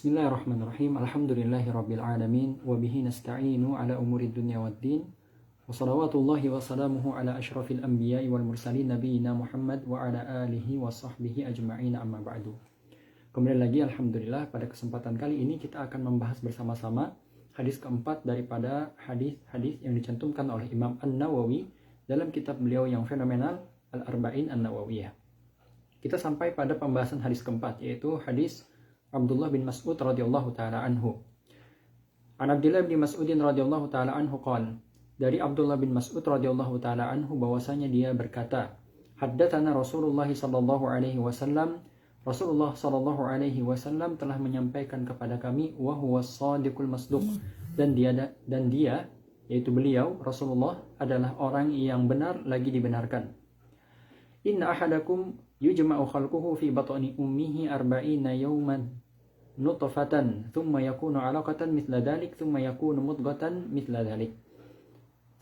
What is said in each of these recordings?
Bismillahirrahmanirrahim. Alhamdulillahirabbil alamin wa bihi nasta'inu ala umurid dunya waddin. Wa salawatullahi wa salamuhu ala asyrafil anbiya'i wal mursalin nabiyina Muhammad wa ala alihi wa sahbihi ajma'in amma ba'du. Kemudian lagi alhamdulillah pada kesempatan kali ini kita akan membahas bersama-sama hadis keempat daripada hadis-hadis yang dicantumkan oleh Imam An-Nawawi dalam kitab beliau yang fenomenal Al-Arba'in An-Nawawiyah. Kita sampai pada pembahasan hadis keempat, yaitu hadis Abdullah bin Mas'ud radhiyallahu taala anhu. An Abdullah bin Mas'udin radhiyallahu taala anhu qala, dari Abdullah bin Mas'ud radhiyallahu taala anhu bahwasanya dia berkata, haddatsana Rasulullah sallallahu alaihi wasallam, Rasulullah sallallahu alaihi wasallam telah menyampaikan kepada kami, wa huwas shadiqul masduq, dan dia yaitu beliau Rasulullah adalah orang yang benar lagi dibenarkan. Inna ahadakum yujma'u khalquhu fi batni ummihi arba'ina yawman nutfatan thumma yakunu 'alaqatan mithla dhalik thumma yakunu mudghatan mithla dhalik.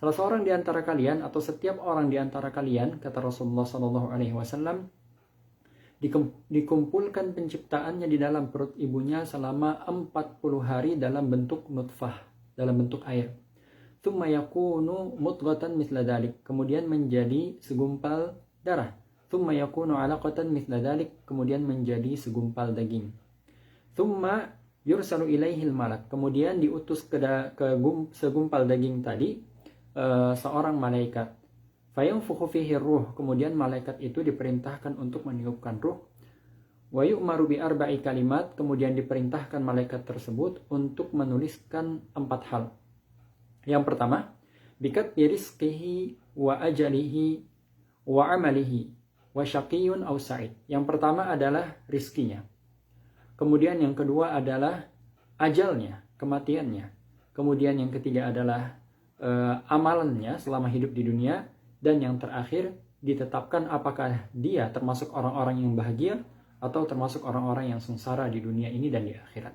Salah seorang di antara kalian atau setiap orang di antara kalian, kata Rasulullah sallallahu alaihi wasallam, dikumpulkan penciptaannya di dalam perut ibunya selama 40 hari dalam bentuk nutfah, dalam bentuk air. Thumma yakunu mudghatan mithla dhalik, kemudian menjadi segumpal darah. Thumma yakunu 'alaqatan mithla dhalik, kemudian menjadi segumpal daging. Thumma yursalu ilaihil malak, kemudian diutus ke segumpal daging tadi seorang malaikat. Fayanfukhu fihi ruh, kemudian malaikat itu diperintahkan untuk meniupkan ruh. Wa yu'maru bi arba'i kalimat, kemudian diperintahkan malaikat tersebut untuk menuliskan 4 hal. Yang pertama, bikatbi rizqihi wa ajalihi wa amalihi wa syaqiyun aw sa'id. Yang pertama adalah rizkinya. Kemudian yang kedua adalah ajalnya, kematiannya. Kemudian yang ketiga adalah amalannya selama hidup di dunia. Dan yang terakhir, ditetapkan apakah dia termasuk orang-orang yang bahagia atau termasuk orang-orang yang sengsara di dunia ini dan di akhirat.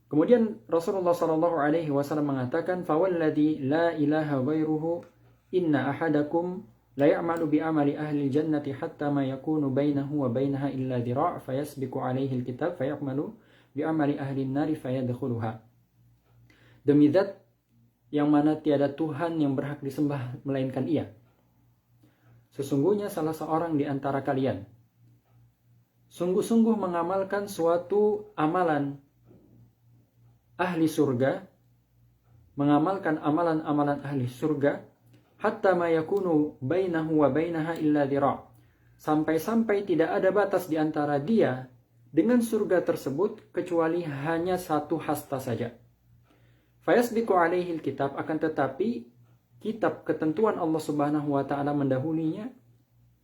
Kemudian Rasulullah sallallahu alaihi wasallam mengatakan, fawalladzi la ilaha ghairuhu inna ahadakum la ya'malu bi amali ahli jannati hatta ma yakunu bainahu wa bainaha illa dhira' fayasbiqu alaihi alkitab fayamalu bi amali ahli an-nari fayadkhuluha. Demi zat yang mana tiada Tuhan yang berhak disembah melainkan Ia. Sesungguhnya salah seorang di antara kalian sungguh-sungguh mengamalkan suatu amalan ahli surga, mengamalkan amalan-amalan ahli surga, hatta ma yakunu bainahu wa bainaha illa dhira', sampai-sampai tidak ada batas di antara dia dengan surga tersebut kecuali hanya 1 hasta saja. Fayasbiqu alaihi alkitab, akan tetapi kitab ketentuan Allah Subhanahu wa taala mendahulunya.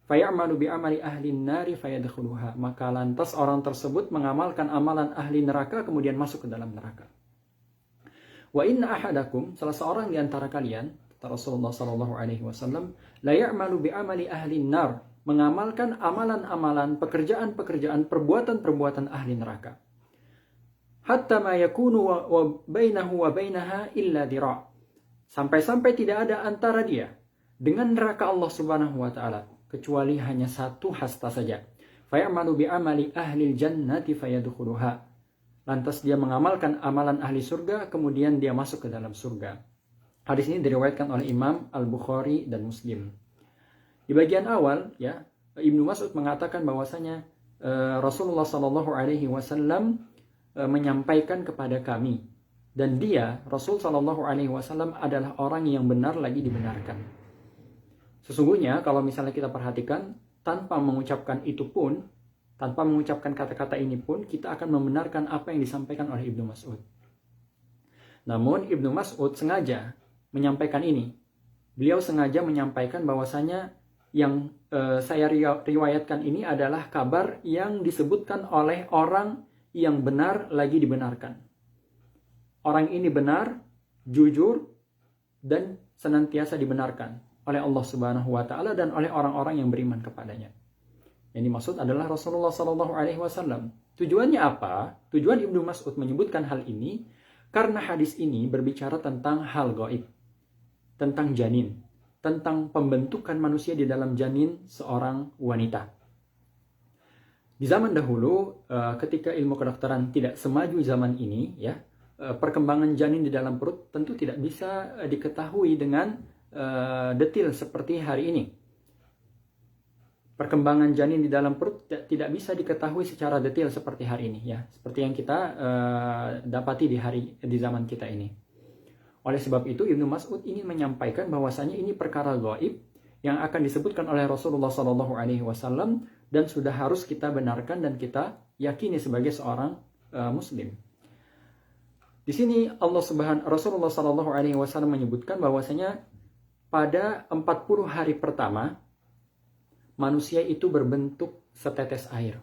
Fayamalu bi amali ahli nari fayadkhuluha, maka lantas orang tersebut mengamalkan amalan ahli neraka kemudian masuk ke dalam neraka. Wa inna ahadakum, salah seorang di antara kalian, kata Rasulullah sallallahu alaihi wasallam, la ya'malu bi amali ahli nar, mengamalkan amalan-amalan, pekerjaan-pekerjaan, perbuatan-perbuatan ahli neraka. Hatta ma yakunu wa bainahu wa bainaha illa dhira', sampai-sampai tidak ada antara dia dengan neraka Allah Subhanahu wa taala kecuali hanya 1 hasta saja. Fayamalu bi amali ahli jannati fayadkhuluha, lantas dia mengamalkan amalan ahli surga kemudian dia masuk ke dalam surga. Hadis ini diriwayatkan oleh Imam Al-Bukhari dan Muslim. Di bagian awal, ya, Ibnu Mas'ud mengatakan bahwasanya Rasulullah sallallahu alaihi wasallam menyampaikan kepada kami, dan dia Rasul sallallahu alaihi wasallam adalah orang yang benar lagi dibenarkan. Sesungguhnya kalau misalnya kita perhatikan, tanpa mengucapkan itu pun, tanpa mengucapkan kata-kata ini pun, kita akan membenarkan apa yang disampaikan oleh Ibnu Mas'ud. Namun Ibnu Mas'ud sengaja menyampaikan ini. Beliau sengaja menyampaikan bahwasanya yang saya riwayatkan ini adalah kabar yang disebutkan oleh orang yang benar lagi dibenarkan. Orang ini benar, jujur, dan senantiasa dibenarkan oleh Allah Subhanahu wa taala dan oleh orang-orang yang beriman kepadanya. Yang dimaksud adalah Rasulullah sallallahu alaihi wasallam. Tujuannya apa? Tujuan Ibnu Mas'ud menyebutkan hal ini karena hadis ini berbicara tentang hal gaib, tentang janin, tentang pembentukan manusia di dalam janin seorang wanita. Di zaman dahulu, ketika ilmu kedokteran tidak semaju zaman ini, ya, perkembangan janin di dalam perut tentu tidak bisa diketahui dengan detail seperti hari ini. Perkembangan janin di dalam perut tidak bisa diketahui secara detail seperti hari ini, ya, seperti yang kita dapati di zaman kita ini. Oleh sebab itu, Ibnu Mas'ud ingin menyampaikan bahwasanya ini perkara gaib yang akan disebutkan oleh Rasulullah SAW dan sudah harus kita benarkan dan kita yakini sebagai seorang Muslim. Di sini Rasulullah SAW menyebutkan bahwasanya pada 40 hari pertama manusia itu berbentuk setetes air.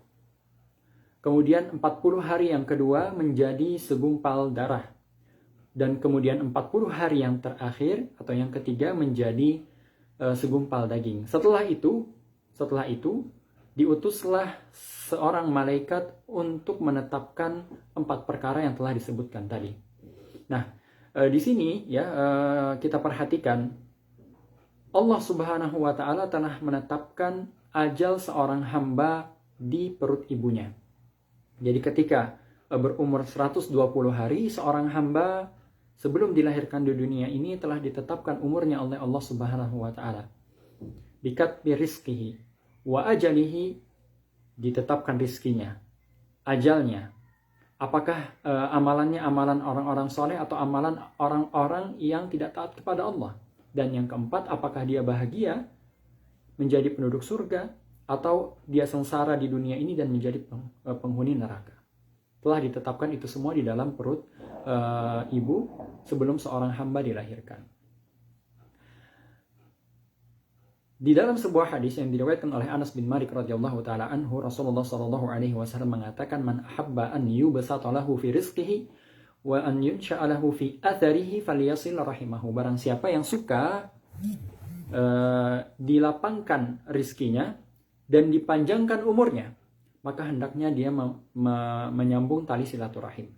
Kemudian 40 hari yang kedua menjadi segumpal darah. Dan kemudian 40 hari yang terakhir atau yang ketiga menjadi segumpal daging. Setelah itu diutuslah seorang malaikat untuk menetapkan 4 perkara yang telah disebutkan tadi. Nah, di sini ya kita perhatikan Allah Subhanahu wa taala telah menetapkan ajal seorang hamba di perut ibunya. Jadi ketika berumur 120 hari seorang hamba sebelum dilahirkan di dunia ini telah ditetapkan umurnya oleh Allah Subhanahu wa taala. Bikatbi rizqihi wa ajalihi, ditetapkan rizkinya, ajalnya. Apakah amalannya amalan orang-orang soleh atau amalan orang-orang yang tidak taat kepada Allah? Dan yang keempat, apakah dia bahagia menjadi penduduk surga atau dia sengsara di dunia ini dan menjadi penghuni neraka? Telah ditetapkan itu semua di dalam perut ibu sebelum seorang hamba dilahirkan. Di dalam sebuah hadis yang diriwayatkan oleh Anas bin Malik radhiyallahu taala anhu, Rasulullah sallallahu alaihi wasallam mengatakan, "Man ahabba an yubsata lahu fi rizqihi wa an yunsha'a lahu fi atharihi falyasil rahimahu." Barang siapa yang suka dilapangkan rizkinya dan dipanjangkan umurnya, maka hendaknya dia menyambung tali silaturahim.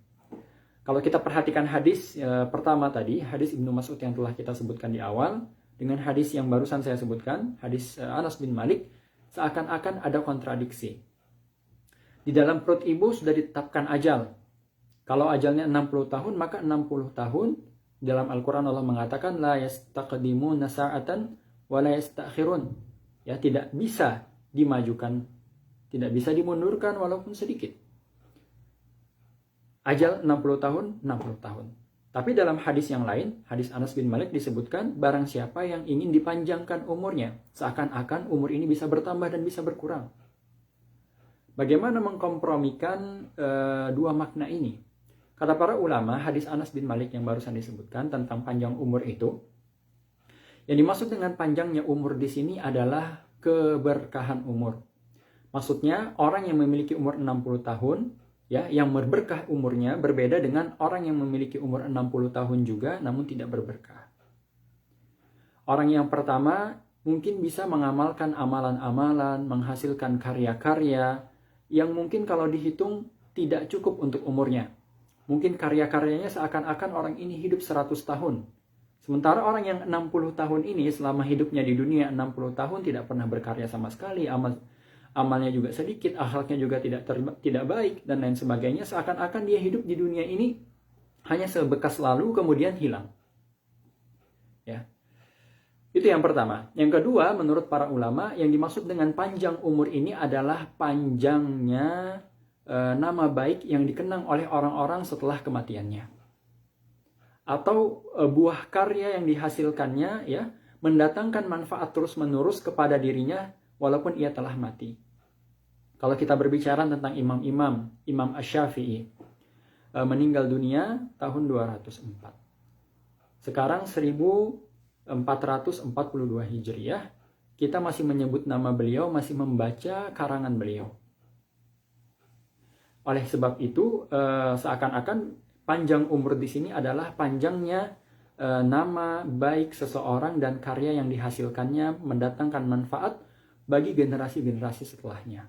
Kalau kita perhatikan hadis pertama tadi, hadis Ibnu Mas'ud yang telah kita sebutkan di awal, dengan hadis yang barusan saya sebutkan, hadis Anas bin Malik, seakan-akan ada kontradiksi. Di dalam perut ibu sudah ditetapkan ajal. Kalau ajalnya 60 tahun, maka 60 tahun. Dalam Al-Quran Allah mengatakan, la yastaqdimuna sa'atan wa la yastakhirun. Ya, tidak bisa dimajukan, tidak bisa dimundurkan walaupun sedikit. Ajal 60 tahun, 60 tahun. Tapi dalam hadis yang lain, hadis Anas bin Malik disebutkan, barang siapa yang ingin dipanjangkan umurnya, seakan-akan umur ini bisa bertambah dan bisa berkurang. Bagaimana mengkompromikan dua makna ini? Kata para ulama, hadis Anas bin Malik yang barusan disebutkan tentang panjang umur itu, yang dimaksud dengan panjangnya umur di sini adalah keberkahan umur. Maksudnya, orang yang memiliki umur 60 tahun, ya, yang berberkah umurnya berbeda dengan orang yang memiliki umur 60 tahun juga namun tidak berberkah. Orang yang pertama mungkin bisa mengamalkan amalan-amalan, menghasilkan karya-karya yang mungkin kalau dihitung tidak cukup untuk umurnya. Mungkin karya-karyanya seakan-akan orang ini hidup 100 tahun. Sementara orang yang 60 tahun ini selama hidupnya di dunia 60 tahun tidak pernah berkarya sama sekali, amalnya juga sedikit, akhlaknya juga tidak baik dan lain sebagainya, seakan-akan dia hidup di dunia ini hanya sebekas lalu kemudian hilang. Ya. Itu yang pertama. Yang kedua, menurut para ulama, yang dimaksud dengan panjang umur ini adalah panjangnya nama baik yang dikenang oleh orang-orang setelah kematiannya. Atau buah karya yang dihasilkannya ya mendatangkan manfaat terus-menerus kepada dirinya walaupun ia telah mati. Kalau kita berbicara tentang imam-imam, Imam Asy-Syafi'i meninggal dunia tahun 204. Sekarang 1442 Hijriah, kita masih menyebut nama beliau, masih membaca karangan beliau. Oleh sebab itu, seakan-akan panjang umur di sini adalah panjangnya nama baik seseorang dan karya yang dihasilkannya mendatangkan manfaat bagi generasi-generasi setelahnya.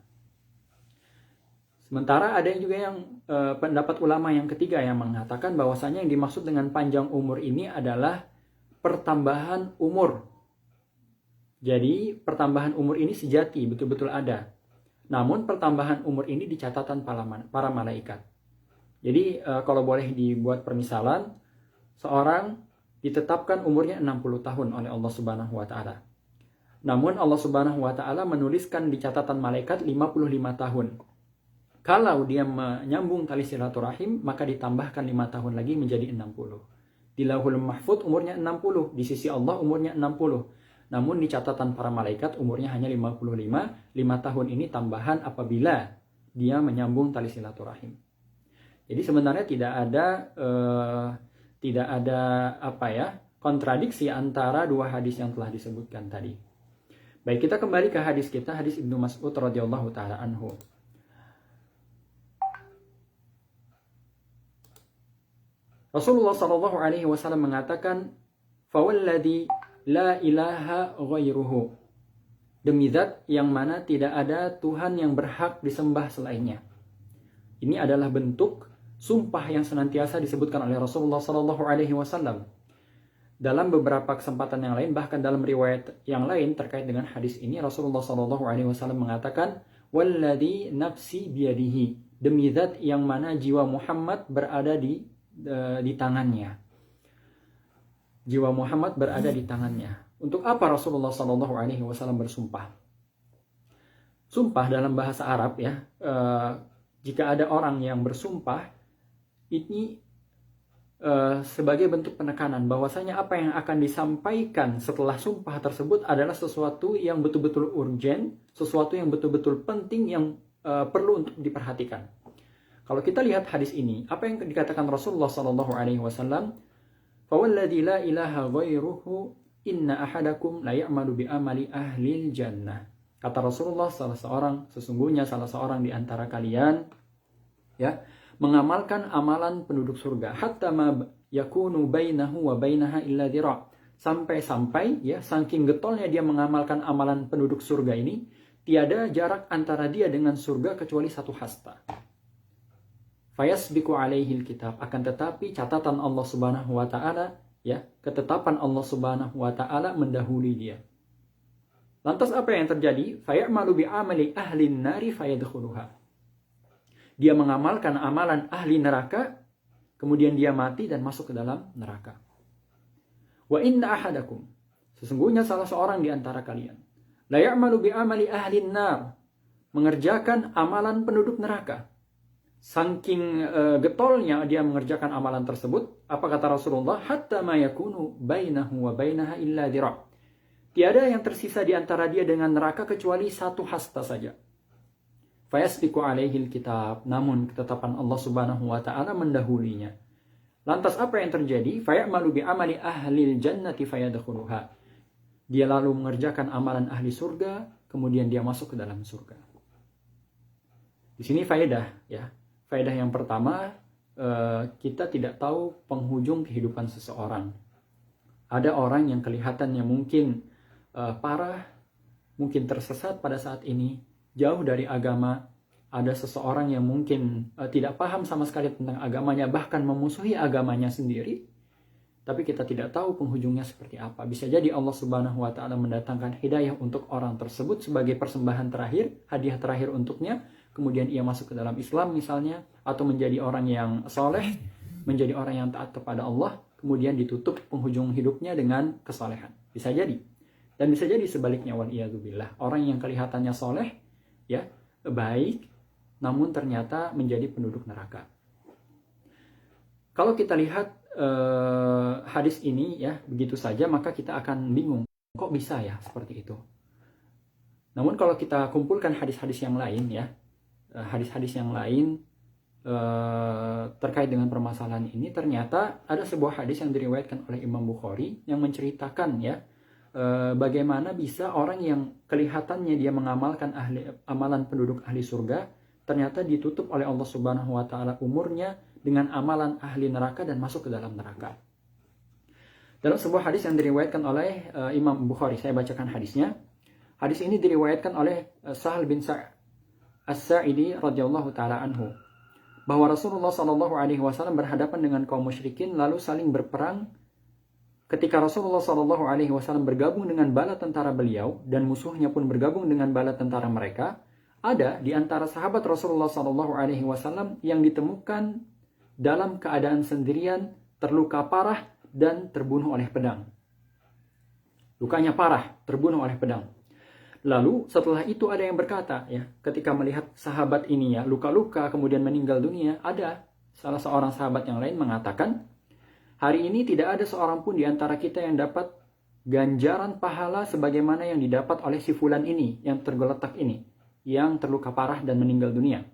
Sementara ada juga yang pendapat ulama yang ketiga yang mengatakan bahwasanya yang dimaksud dengan panjang umur ini adalah pertambahan umur. Jadi pertambahan umur ini sejati, betul-betul ada. Namun pertambahan umur ini di catatan para malaikat. Jadi kalau boleh dibuat permisalan, seorang ditetapkan umurnya 60 tahun oleh Allah Subhanahu wa taala. Namun Allah Subhanahu wa taala menuliskan di catatan malaikat 55 tahun. Kalau dia menyambung tali silaturahim, maka ditambahkan 5 tahun lagi menjadi 60. Di Lauhul Mahfuz umurnya 60, di sisi Allah umurnya 60. Namun di catatan para malaikat umurnya hanya 55. 5 tahun ini tambahan apabila dia menyambung tali silaturahim. Jadi sebenarnya tidak ada kontradiksi antara dua hadis yang telah disebutkan tadi. Baik, kita kembali ke hadis kita, hadis Ibnu Mas'ud radhiyallahu taala anhu. Rasulullah sallallahu alaihi wasallam mengatakan, "Fawalladzi la ilaha ghairuhu." Demi zat yang mana tidak ada Tuhan yang berhak disembah selainnya. Ini adalah bentuk sumpah yang senantiasa disebutkan oleh Rasulullah sallallahu alaihi wasallam. Dalam beberapa kesempatan yang lain, bahkan dalam riwayat yang lain terkait dengan hadis ini, Rasulullah sallallahu alaihi wasallam mengatakan, "Walladzi nafsi biyadihi." Demi zat yang mana jiwa Muhammad berada di tangannya. Jiwa Muhammad berada di tangannya. Untuk apa Rasulullah Shallallahu Alaihi Wasallam bersumpah? Sumpah dalam bahasa Arab ya. Jika ada orang yang bersumpah, ini sebagai bentuk penekanan bahwasanya apa yang akan disampaikan setelah sumpah tersebut adalah sesuatu yang betul-betul urgent, sesuatu yang betul-betul penting yang perlu untuk diperhatikan. Kalau kita lihat hadis ini, apa yang dikatakan Rasulullah Sallallahu Alaihi Wasallam, "Fawalladzi la ilaha ghairuhu inna ahadakum la ya'malu bi amali ahlil jannah." Kata Rasulullah, sesungguhnya salah seorang di antara kalian ya mengamalkan amalan penduduk surga, hatta ma yakunu bainahu wa bainaha illa dhira'. Sampai-sampai ya saking getolnya dia mengamalkan amalan penduduk surga ini, tiada jarak antara dia dengan surga kecuali satu hasta. Fayasbiqu alaihil kitab, akan tetapi catatan Allah Subhanahu wa taala ya, ketetapan Allah Subhanahu wa taala mendahului dia. Lantas apa yang terjadi? Fayamalu bi amali ahli nari fayadkhuluha. Dia mengamalkan amalan ahli neraka, kemudian dia mati dan masuk ke dalam neraka. Wa inna ahadakum, sesungguhnya salah seorang di antara kalian, la ya'malu bi amali ahli nar, mengerjakan amalan penduduk neraka. Saking getolnya dia mengerjakan amalan tersebut, apa kata Rasulullah? Hatta ma yakunu bainahu wa bainaha illa dhira'. Tiada yang tersisa di antara dia dengan neraka kecuali satu hasta saja. Fayasbiqu alaihil kitab, namun ketetapan Allah Subhanahu wa taala mendahulinya. Lantas apa yang terjadi? Fayamalu bi amali ahlil jannati fayadkhuluha. Dia lalu mengerjakan amalan ahli surga, kemudian dia masuk ke dalam surga. Di sini faedah ya. Faedah yang pertama, kita tidak tahu penghujung kehidupan seseorang. Ada orang yang kelihatannya mungkin parah, mungkin tersesat pada saat ini, jauh dari agama. Ada seseorang yang mungkin tidak paham sama sekali tentang agamanya, bahkan memusuhi agamanya sendiri. Tapi kita tidak tahu penghujungnya seperti apa. Bisa jadi Allah Subhanahu wa taala mendatangkan hidayah untuk orang tersebut sebagai persembahan terakhir, hadiah terakhir untuknya. Kemudian ia masuk ke dalam Islam misalnya, atau menjadi orang yang soleh, menjadi orang yang taat kepada Allah, kemudian ditutup penghujung hidupnya dengan kesalehan. Bisa jadi. Dan bisa jadi sebaliknya, waliyadzubillah. Orang yang kelihatannya soleh, ya baik, namun ternyata menjadi penduduk neraka. Kalau kita lihat hadis ini ya begitu saja, maka kita akan bingung, kok bisa ya seperti itu. Namun kalau kita kumpulkan hadis-hadis yang lain ya, hadis-hadis yang lain terkait dengan permasalahan ini, ternyata ada sebuah hadis yang diriwayatkan oleh Imam Bukhari yang menceritakan ya bagaimana bisa orang yang kelihatannya dia mengamalkan amalan penduduk ahli surga, ternyata ditutup oleh Allah Subhanahu wa taala umurnya dengan amalan ahli neraka dan masuk ke dalam neraka. Dalam sebuah hadis yang diriwayatkan oleh Imam Bukhari, saya bacakan hadisnya. Hadis ini diriwayatkan oleh Sahal bin As-Sa'idi radhiyallahu taala anhu, bahwa Rasulullah sallallahu alaihi wasallam berhadapan dengan kaum musyrikin lalu saling berperang. Ketika Rasulullah sallallahu alaihi wasallam bergabung dengan bala tentara beliau dan musuhnya pun bergabung dengan bala tentara mereka, Ada di antara sahabat Rasulullah SAW yang ditemukan dalam keadaan sendirian, terluka parah, dan terbunuh oleh pedang. Lukanya parah, terbunuh oleh pedang. Lalu setelah itu ada yang berkata, ya, ketika melihat sahabat ini ya luka-luka kemudian meninggal dunia, ada salah seorang sahabat yang lain mengatakan, hari ini tidak ada seorang pun di antara kita yang dapat ganjaran pahala sebagaimana yang didapat oleh si fulan ini, yang tergeletak ini, yang terluka parah dan meninggal dunia.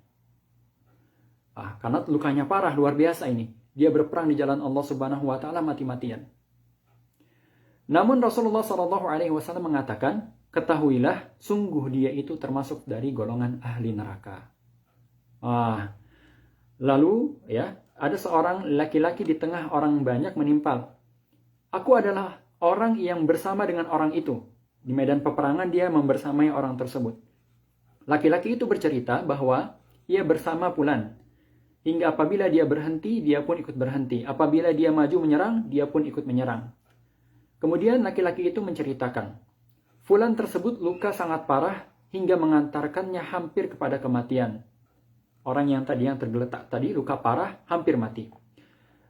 Karena lukanya parah, luar biasa ini. Dia berperang di jalan Allah Subhanahu wa Ta'ala mati-matian. Namun Rasulullah SAW mengatakan, ketahuilah, sungguh dia itu termasuk dari golongan ahli neraka. Lalu ya, ada seorang laki-laki di tengah orang banyak menimpal. Aku adalah orang yang bersama dengan orang itu. Di medan peperangan dia membersamai orang tersebut. Laki-laki itu bercerita bahwa ia bersama fulan. Hingga apabila dia berhenti, dia pun ikut berhenti. Apabila dia maju menyerang, dia pun ikut menyerang. Kemudian laki-laki itu menceritakan, fulan tersebut luka sangat parah hingga mengantarkannya hampir kepada kematian. Orang yang tergeletak tadi luka parah, hampir mati.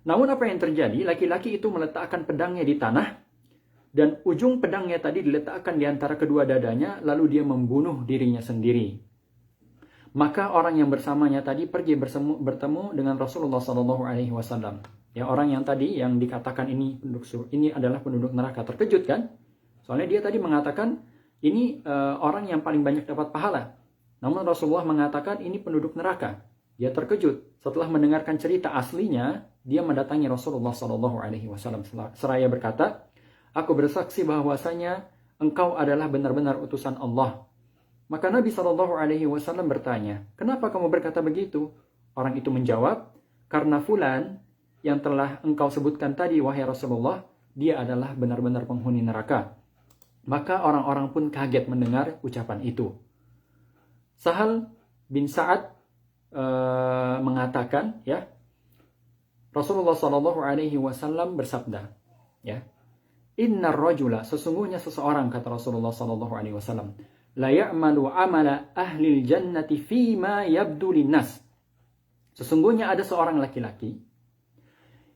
Namun apa yang terjadi? Laki-laki itu meletakkan pedangnya di tanah dan ujung pedangnya tadi diletakkan di antara kedua dadanya, lalu dia membunuh dirinya sendiri. Maka orang yang bersamanya tadi pergi bertemu dengan Rasulullah SAW. Ya, orang yang tadi yang dikatakan ini adalah penduduk neraka, terkejut kan? Soalnya dia tadi mengatakan ini orang yang paling banyak dapat pahala. Namun Rasulullah mengatakan ini penduduk neraka. Dia terkejut. Setelah mendengarkan cerita aslinya, dia mendatangi Rasulullah SAW seraya berkata, aku bersaksi bahwasanya engkau adalah benar-benar utusan Allah. Maka Nabi SAW bertanya, kenapa kamu berkata begitu? Orang itu menjawab, karena fulan yang telah engkau sebutkan tadi, wahai Rasulullah, dia adalah benar-benar penghuni neraka. Maka orang-orang pun kaget mendengar ucapan itu. Sahal bin Sa'ad mengatakan, ya, Rasulullah SAW bersabda, ya, innar rajula, sesungguhnya seseorang, kata Rasulullah SAW, la ya'malu amala ahlil jannati fima yabdu linnas. Sesungguhnya ada seorang laki-laki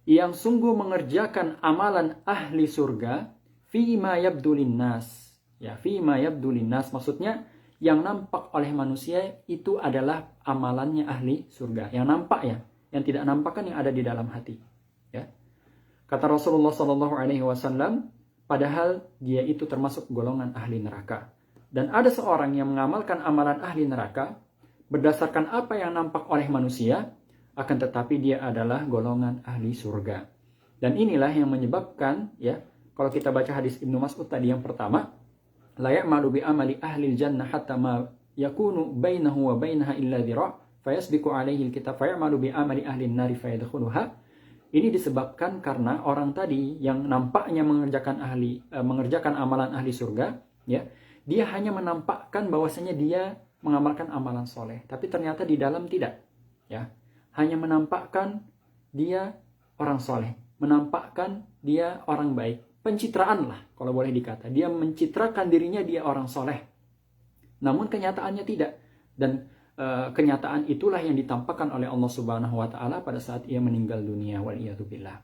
yang sungguh mengerjakan amalan ahli surga fima yabdu linnas. Ya, fima yabdu linnas maksudnya yang nampak oleh manusia itu adalah amalannya ahli surga. Yang nampak ya, yang tidak nampak kan yang ada di dalam hati. Ya. Kata Rasulullah SAW, padahal dia itu termasuk golongan ahli neraka. Dan ada seorang yang mengamalkan amalan ahli neraka berdasarkan apa yang nampak oleh manusia, akan tetapi dia adalah golongan ahli surga. Dan inilah yang menyebabkan, ya, kalau kita baca hadis Ibnu Mas'ud tadi yang pertama, la ya'malu bi amali ahli jannah hatta ma yakunu bainahu wa bainaha illa dhira' fayasbiqu alaihi alkitab fayamalu bi amali ahli an-nari fayadkhuluha. Ini disebabkan karena orang tadi yang nampaknya mengerjakan amalan ahli surga, ya, dia hanya menampakkan bahwasanya dia mengamalkan amalan soleh, tapi ternyata di dalam tidak, ya. Hanya menampakkan dia orang soleh, menampakkan dia orang baik. Pencitraan lah, kalau boleh dikata. Dia mencitrakan dirinya dia orang soleh. Namun kenyataannya tidak. Dan kenyataan itulah yang ditampakkan oleh Allah Subhanahu wa Ta'ala pada saat ia meninggal dunia. Waliyadzubillah.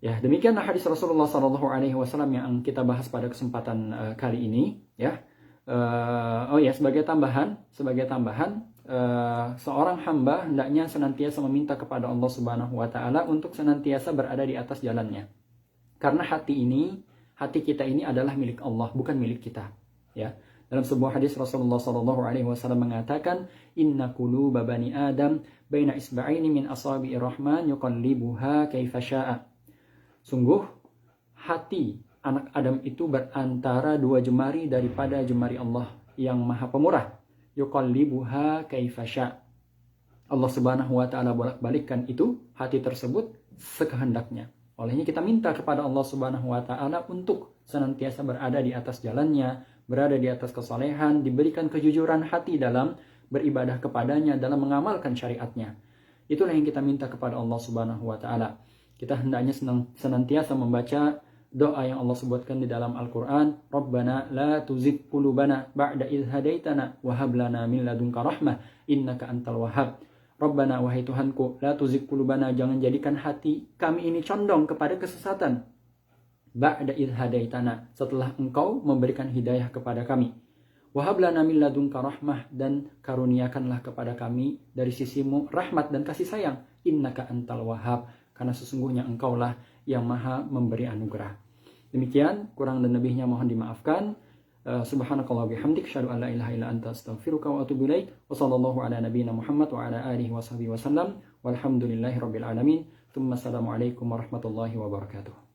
Ya, demikianlah hadis Rasulullah SAW yang kita bahas pada kesempatan kali ini. Ya. Sebagai tambahan, seorang hamba hendaknya senantiasa meminta kepada Allah Subhanahu wa Ta'ala untuk senantiasa berada di atas jalannya. Karena hati kita ini adalah milik Allah, bukan milik kita. Ya. Dalam sebuah hadis Rasulullah SAW mengatakan, inna quluba bani Adam baina isba'aini min asabi'ir rahman yuqallibuha kaifa sya'a. Sungguh hati anak Adam itu berantara dua jemari daripada jemari Allah yang Maha Pemurah. Yuqallibuha kaifa sya'. Allah Subhanahu wa Ta'ala bolak-balikkan itu hati tersebut sekehendaknya. Olehnya kita minta kepada Allah Subhanahu wa Ta'ala untuk senantiasa berada di atas jalannya, berada di atas kesalehan, diberikan kejujuran hati dalam beribadah kepadanya, dalam mengamalkan syariatnya. Itulah yang kita minta kepada Allah Subhanahu wa Ta'ala. Kita hendaknya senantiasa membaca doa yang Allah sebutkan di dalam Al-Quran, Rabbana la tuzigh qulubana ba'da idh hadaitana wa hab lana min ladunka rahmah innaka antal wahhab. Rabbana, wahai Tuhanku, la tuzigh qulubana, jangan jadikan hati kami ini condong kepada kesesatan. Ba'da idh hadaitana, setelah Engkau memberikan hidayah kepada kami. Wa hab lana min ladunka rahmah, dan karuniakanlah kepada kami dari sisimu rahmat dan kasih sayang. Innaka antal wahhab, karena sesungguhnya Engkaulah yang maha memberi anugerah. Demikian, kurang dan lebihnya mohon dimaafkan. Subhanakallah bihamdik, asyhadu an la ilaha illa anta, astaghfiruka wa atubu ilaik. Wa sallallahu ala nabiyyina Muhammad wa ala alihi wa sahbihi wasallam. Walhamdulillahi rabbil alamin. Tsumma assalamu alaikum warahmatullahi wabarakatuh.